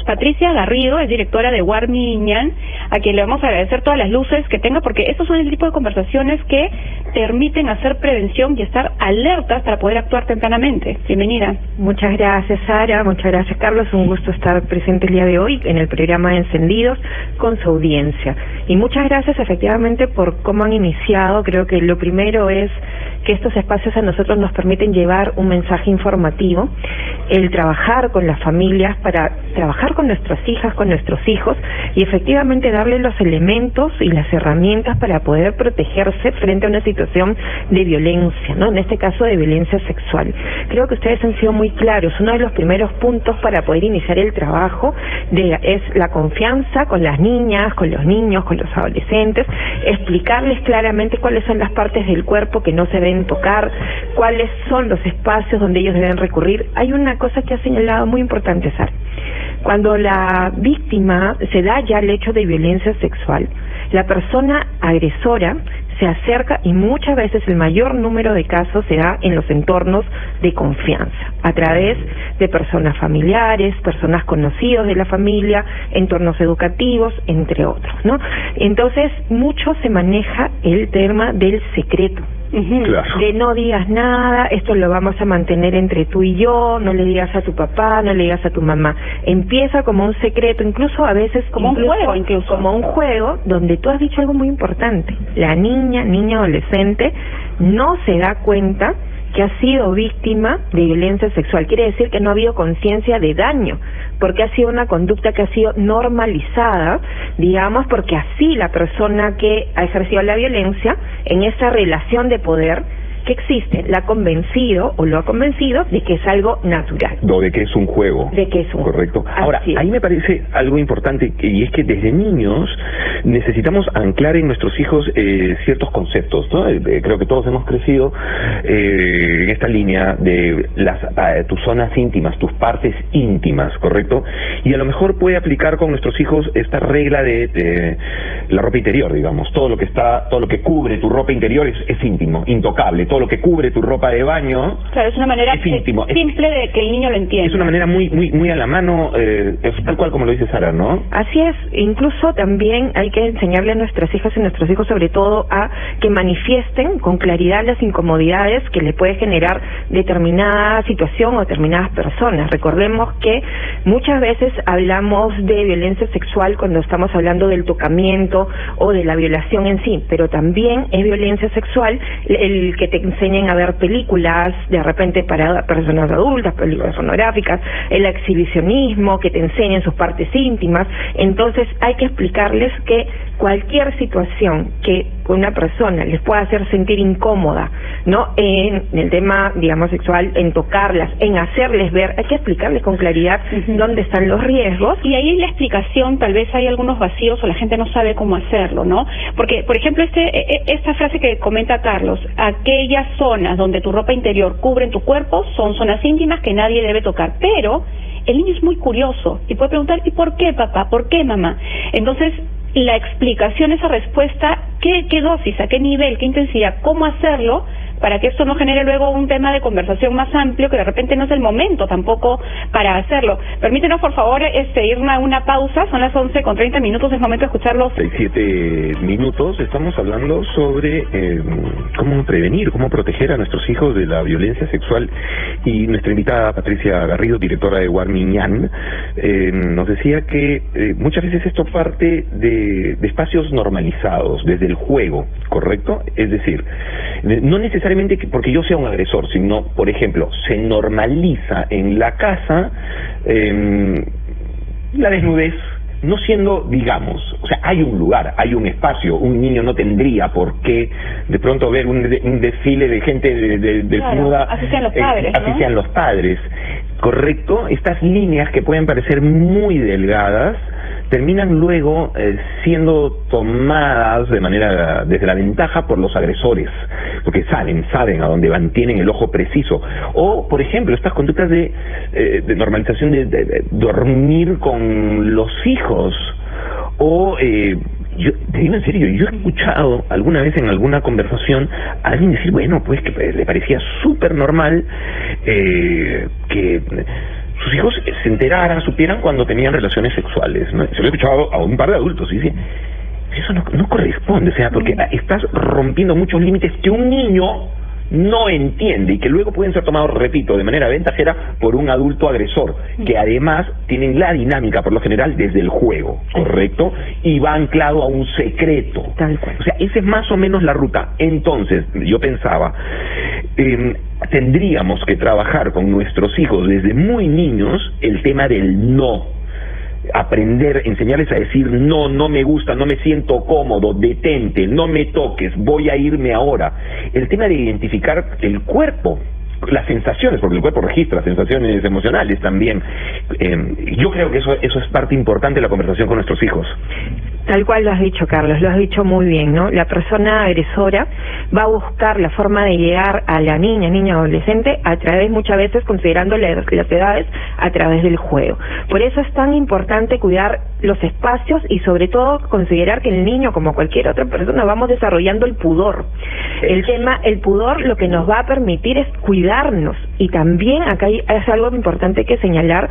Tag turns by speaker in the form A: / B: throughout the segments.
A: Patricia Garrido, es directora de Warmiñán, a quien le vamos a agradecer todas las luces que tenga, porque estos son el tipo de conversaciones que permiten hacer prevención y estar alertas para poder actuar tempranamente. Bienvenida.
B: Muchas gracias, Sara. Muchas gracias, Carlos. Un gusto estar presente el día de hoy en el programa de Encendidos con su audiencia. Y muchas gracias, efectivamente, por cómo han iniciado. Creo que lo primero es que estos espacios a nosotros nos permiten llevar un mensaje informativo, el trabajar con las familias para trabajar con nuestras hijas, con nuestros hijos y efectivamente darles los elementos y las herramientas para poder protegerse frente a una situación de violencia, ¿no? En este caso de violencia sexual. Creo que ustedes han sido muy claros. Uno de los primeros puntos para poder iniciar el trabajo es la confianza con las niñas, con los niños, con los adolescentes, explicarles claramente cuáles son las partes del cuerpo que no se deben tocar, cuáles son los espacios donde ellos deben recurrir. Hay una cosa que ha señalado muy importante, Sara. Cuando la víctima se da ya el hecho de violencia sexual, la persona agresora se acerca y muchas veces el mayor número de casos se da en los entornos de confianza, a través de personas familiares, personas conocidos de la familia, entornos educativos, entre otros, ¿no? Entonces, mucho se maneja el tema del secreto.
C: Claro.
B: De no digas nada, esto lo vamos a mantener entre tú y yo, no le digas a tu papá, no le digas a tu mamá. Empieza como un secreto, incluso a veces
A: como un juego,
B: como un juego donde tú has dicho algo muy importante. La niña adolescente no se da cuenta que ha sido víctima de violencia sexual. Quiere decir que no ha habido conciencia de daño, porque ha sido una conducta que ha sido normalizada, digamos, porque así la persona que ha ejercido la violencia en esa relación de poder que existe, la ha convencido o lo ha convencido de que es algo natural.
C: O de que es un juego.
B: De que es un
C: Correcto.
B: juego.
C: Ahora, ahí me parece algo importante, y es que desde niños necesitamos anclar en nuestros hijos ciertos conceptos, ¿no? Creo que todos hemos crecido en esta línea de tus zonas íntimas, tus partes íntimas, ¿correcto? Y a lo mejor puede aplicar con nuestros hijos esta regla de la ropa interior, digamos. Todo lo que cubre tu ropa interior es íntimo, intocable. Todo lo que cubre tu ropa de baño,
A: claro, es una manera simple de que el niño lo entienda.
C: Es una manera muy a la mano, es tal cual como lo dice Sara, ¿no?
B: Así es. Incluso también hay que enseñarle a nuestras hijas y nuestros hijos, sobre todo, a que manifiesten con claridad las incomodidades que le puede generar determinada situación o determinadas personas. Recordemos que muchas veces hablamos de violencia sexual cuando estamos hablando del tocamiento o de la violación en sí, pero también es violencia sexual el que te enseñen a ver películas de repente para personas adultas, películas pornográficas, el exhibicionismo, que te enseñen sus partes íntimas. Entonces hay que explicarles que cualquier situación que una persona les pueda hacer sentir incómoda, ¿no? En el tema, digamos, sexual, en tocarlas, en hacerles ver, hay que explicarles con claridad dónde están los riesgos.
A: Y ahí en la explicación tal vez hay algunos vacíos o la gente no sabe cómo hacerlo, ¿no? Porque, por ejemplo, esta frase que comenta Carlos, aquellas zonas donde tu ropa interior cubre tu cuerpo son zonas íntimas que nadie debe tocar, pero el niño es muy curioso y puede preguntar, ¿y por qué, papá? ¿Por qué, mamá? Entonces, la explicación, esa respuesta, ¿qué dosis, a qué nivel, qué intensidad, cómo hacerlo para que esto no genere luego un tema de conversación más amplio, que de repente no es el momento tampoco para hacerlo? Permítenos, por favor, ir a una pausa. Son las 11:30, es momento de escucharlos.
C: 7 minutos, estamos hablando sobre cómo prevenir, cómo proteger a nuestros hijos de la violencia sexual, y nuestra invitada Patricia Garrido, directora de Warmiñán, nos decía que muchas veces esto parte de espacios normalizados, desde el juego, ¿correcto? Es decir, no necesariamente porque yo sea un agresor, sino, por ejemplo, se normaliza en la casa la desnudez, no siendo, digamos, o sea, hay un lugar, hay un espacio. Un niño no tendría por qué de pronto ver un desfile de gente desnuda.
A: Claro, así sean los padres, ¿no?
C: Así sean los padres, ¿correcto? Estas líneas que pueden parecer muy delgadas terminan luego siendo tomadas de manera desde la ventaja por los agresores, porque saben a dónde van, tienen el ojo preciso. O, por ejemplo, estas conductas de normalización de dormir con los hijos, o yo te digo en serio, yo he escuchado alguna vez en alguna conversación a alguien decir, bueno, pues que le parecía súper normal que sus hijos se enteraran, supieran cuando tenían relaciones sexuales, ¿no? Se lo he escuchado a un par de adultos y dicen, eso no corresponde, o sea, porque estás rompiendo muchos límites que un niño no entiende y que luego pueden ser tomados, repito, de manera ventajera por un adulto agresor, que además tienen la dinámica, por lo general, desde el juego, ¿correcto? Y va anclado a un secreto.
B: Tal cual.
C: O sea, esa es más o menos la ruta. Entonces, yo pensaba, tendríamos que trabajar con nuestros hijos desde muy niños el tema del no. Aprender, enseñarles a decir no, no me gusta, no me siento cómodo, detente, no me toques, voy a irme ahora. El tema de identificar el cuerpo, las sensaciones, porque el cuerpo registra sensaciones emocionales también. Yo creo que eso es parte importante de la conversación con nuestros hijos.
B: Tal cual lo has dicho, Carlos, lo has dicho muy bien, ¿no? La persona agresora va a buscar la forma de llegar a la niña adolescente a través, muchas veces, considerando las edades, a través del juego. Por eso es tan importante cuidar los espacios y, sobre todo, considerar que el niño, como cualquier otra persona, vamos desarrollando el pudor. El pudor lo que nos va a permitir es cuidarnos. Y también acá es algo importante que señalar.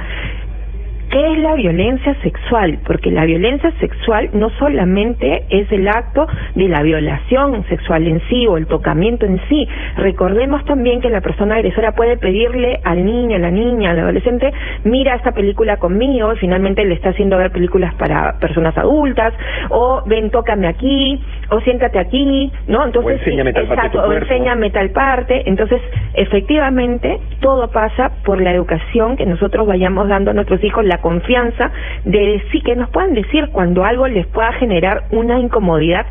B: ¿Qué es la violencia sexual? Porque la violencia sexual no solamente es el acto de la violación sexual en sí o el tocamiento en sí. Recordemos también que la persona agresora puede pedirle al niño, a la niña, al adolescente, mira esta película conmigo, y finalmente le está haciendo ver películas para personas adultas, o ven, tócame aquí, o siéntate aquí, ¿no? Entonces,
C: o enséñame tal parte de tu cuerpo.
B: O enséñame tal parte. Entonces, efectivamente, todo pasa por la educación que nosotros vayamos dando a nuestros hijos, la confianza de decir, que nos puedan decir cuando algo les pueda generar una incomodidad,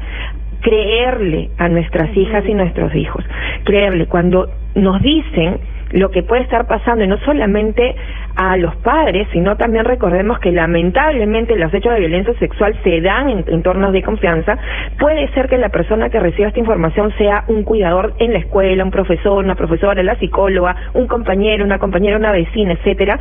B: creerle a nuestras hijas y nuestros hijos, creerle cuando nos dicen lo que puede estar pasando, y no solamente a los padres, sino también recordemos que lamentablemente los hechos de violencia sexual se dan en entornos de confianza. Puede ser que la persona que reciba esta información sea un cuidador en la escuela, un profesor, una profesora, la psicóloga, un compañero, una compañera, una vecina, etcétera.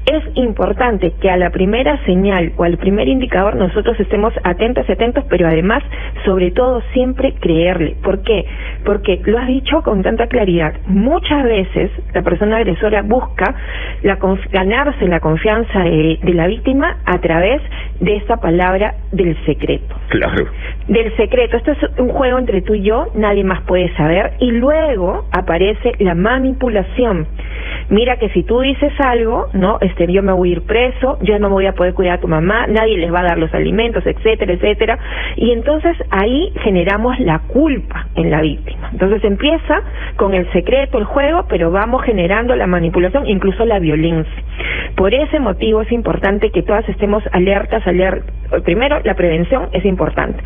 B: Es importante que a la primera señal o al primer indicador nosotros estemos atentos, pero además, sobre todo, siempre creerle. ¿Por qué? Porque lo has dicho con tanta claridad. Muchas veces la persona agresora busca ganarse la confianza de la víctima a través de esa palabra del secreto.
C: Claro. Del secreto.
B: Esto es un juego entre tú y yo, nadie más puede saber, y luego aparece la manipulación. Mira que si tú dices algo, no, yo me voy a ir preso, yo no voy a poder cuidar a tu mamá, nadie les va a dar los alimentos, etcétera, etcétera. Y entonces ahí generamos la culpa en la víctima. Entonces empieza con el secreto, el juego, pero vamos generando la manipulación, incluso la violencia. Por ese motivo es importante que todas estemos alertas. Primero, la prevención es importante.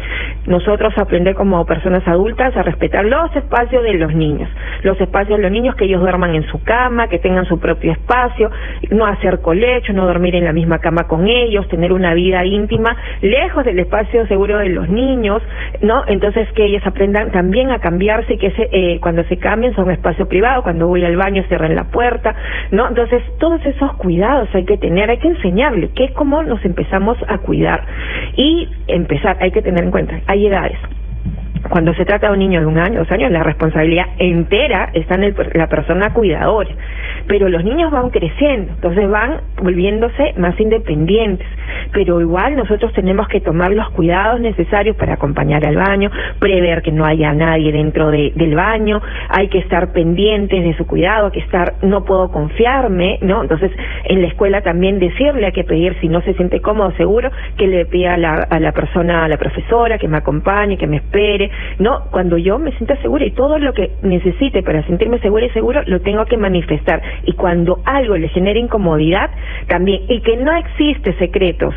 B: Nosotros aprender como personas adultas a respetar los espacios de los niños. Los espacios de los niños, que ellos duerman en su cama, que tengan su propio espacio, no hacer colecho, no dormir en la misma cama con ellos, tener una vida íntima lejos del espacio seguro de los niños, ¿no? Entonces que ellos aprendan también a cambiarse, y que cuando se cambien son un espacio privado, cuando voy al baño cierren la puerta, ¿no? Entonces todos esos cuidados hay que enseñarle, que es como nos empezamos a cuidar. Y hay que tener en cuenta, hay edades. Cuando se trata de un niño de 1 año, 2 años, la responsabilidad entera está en la persona cuidadora. Pero los niños van creciendo, entonces van volviéndose más independientes. Pero igual nosotros tenemos que tomar los cuidados necesarios para acompañar al baño, prever que no haya nadie dentro del baño, hay que estar pendientes de su cuidado, no puedo confiarme, ¿no? Entonces, en la escuela también decirle, hay que pedir, si no se siente cómodo, seguro, que le pida a la persona, a la profesora, que me acompañe, que me espere, ¿no? Cuando yo me sienta segura, y todo lo que necesite para sentirme segura y seguro, lo tengo que manifestar. Y cuando algo le genera incomodidad, también, y que no existe secretos,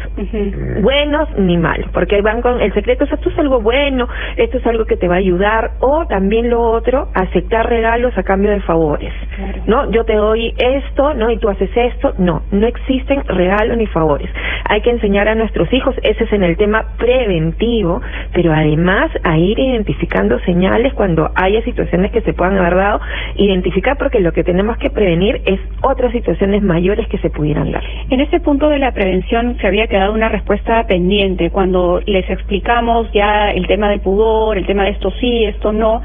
B: buenos ni malos, porque van con el secreto, esto es algo bueno, esto es algo que te va a ayudar, o también lo otro, aceptar regalos a cambio de favores, claro. ¿No? Yo te doy esto, ¿no? Y tú haces esto. No existen regalos ni favores. Hay que enseñar a nuestros hijos, ese es en el tema preventivo, pero además a ir identificando señales cuando haya situaciones que se puedan haber dado, identificar, porque lo que tenemos que prevenir es otras situaciones mayores que se pudieran dar.
A: En este punto de la prevención se había quedado una respuesta pendiente. Cuando les explicamos ya el tema del pudor, el tema de esto sí, esto no,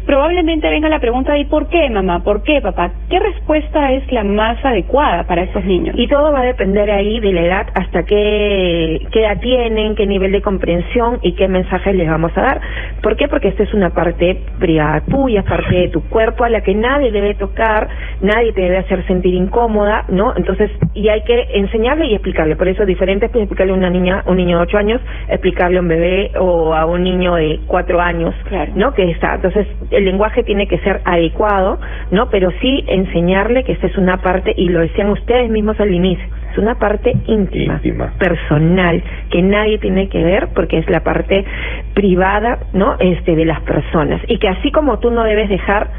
A: probablemente venga la pregunta de ¿por qué, mamá? ¿Por qué, papá? ¿Qué respuesta es la más adecuada para estos niños?
B: Y todo va a depender ahí de la edad, hasta qué edad tienen, qué nivel de comprensión y qué mensajes les vamos a dar. ¿Por qué? Porque esta es una parte privada tuya, parte de tu cuerpo a la que nadie debe tocar, nadie te debe hacer sentir incómoda, ¿no? Entonces, y hay que enseñarle y explicarle. Por eso es diferente explicarle a una niña, un niño de 8 años, explicarle a un bebé o a un niño de 4 años,
A: claro,
B: ¿no? Que está. Entonces, el lenguaje tiene que ser adecuado, ¿no? Pero sí enseñarle que esta es una parte, y lo decían ustedes mismos al inicio, es una parte íntima, personal, que nadie tiene que ver porque es la parte privada, ¿no? De las personas. Y que así como tú no debes dejar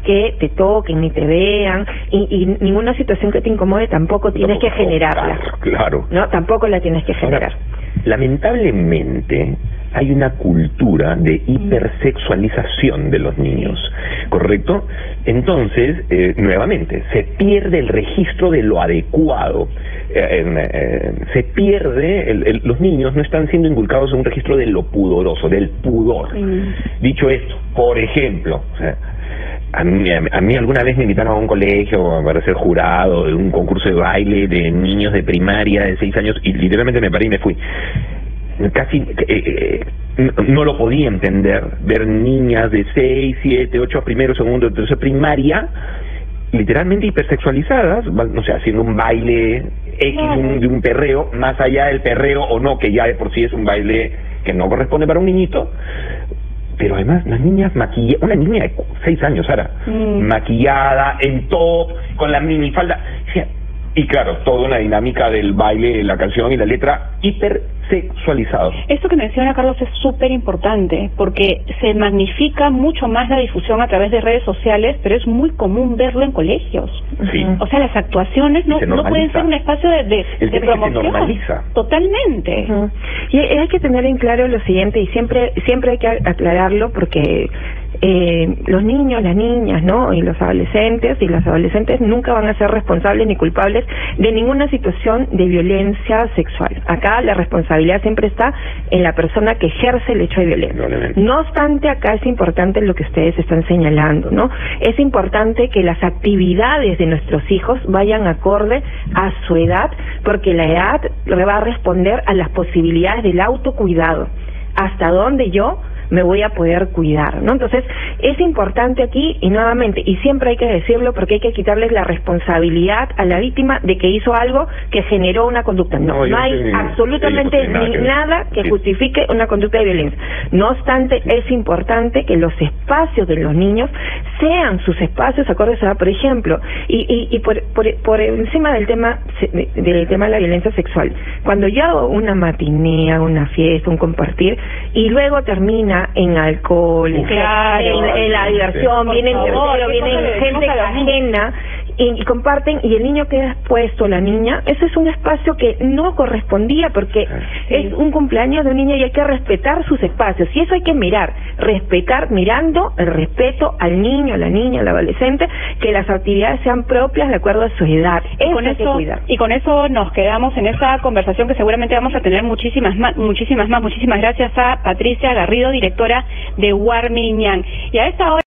B: que te toquen ni te vean, y ninguna situación que te incomode tampoco tienes que generarla.
C: Claro.
B: No, tampoco la tienes que generar.
C: Ahora, lamentablemente hay una cultura de hipersexualización de los niños, ¿correcto? Entonces, nuevamente, se pierde el registro de lo adecuado. Se pierde, los niños no están siendo inculcados en un registro de lo pudoroso, del pudor. Dicho esto, por ejemplo, o sea, a mí alguna vez me invitaron a un colegio para ser jurado de un concurso de baile de niños de primaria de 6 años y literalmente me paré y me fui. Casi no lo podía entender, ver niñas de 6, 7, 8, primero, segundo, tercero, primaria, literalmente hipersexualizadas, no sé, haciendo un baile X de un perreo, más allá del perreo o no, que ya de por sí es un baile que no corresponde para un niñito. Pero además las niñas maquilladas, una niña de 6 años, Sara, maquillada, en top, con la minifalda, y claro, toda una dinámica del baile, la canción y la letra hipersexualizado.
A: Esto que menciona Carlos es súper importante, porque se magnifica mucho más la difusión a través de redes sociales, pero es muy común verlo en colegios.
C: Sí.
A: O sea, las actuaciones no pueden ser un espacio de promoción.
C: Se normaliza.
A: Totalmente.
B: Y hay que tener en claro lo siguiente, y siempre hay que aclararlo, porque los niños, las niñas, ¿no? Y los adolescentes y las adolescentes nunca van a ser responsables ni culpables de ninguna situación de violencia sexual. Acá la responsabilidad siempre está en la persona que ejerce el hecho de violencia. No obstante, acá es importante lo que ustedes están señalando, ¿no? Es importante que las actividades de nuestros hijos vayan acorde a su edad, porque la edad le va a responder a las posibilidades del autocuidado. Hasta dónde yo me voy a poder cuidar, ¿no? Entonces, es importante aquí, y nuevamente, y siempre hay que decirlo, porque hay que quitarles la responsabilidad a la víctima de que hizo algo que generó una conducta. No hay absolutamente nada que justifique una conducta de violencia. No obstante, es importante que los espacios de los niños sean sus espacios acordes a, por ejemplo, y por encima del tema de la violencia sexual, cuando yo hago una matinea, una fiesta, un compartir, y luego termina en alcohol, en la diversión, vienen terceros, vienen gente ajena y comparten, y el niño queda expuesto, la niña, ese es un espacio que no correspondía, porque es un cumpleaños de un niño y hay que respetar sus espacios, y eso hay que respetar, mirando el respeto al niño, a la niña, al adolescente, que las actividades sean propias de acuerdo a su edad.
A: Y con eso nos quedamos en esta conversación, que seguramente vamos a tener muchísimas más. Muchísimas gracias a Patricia Garrido, directora de Warmiñán. Y a esta hora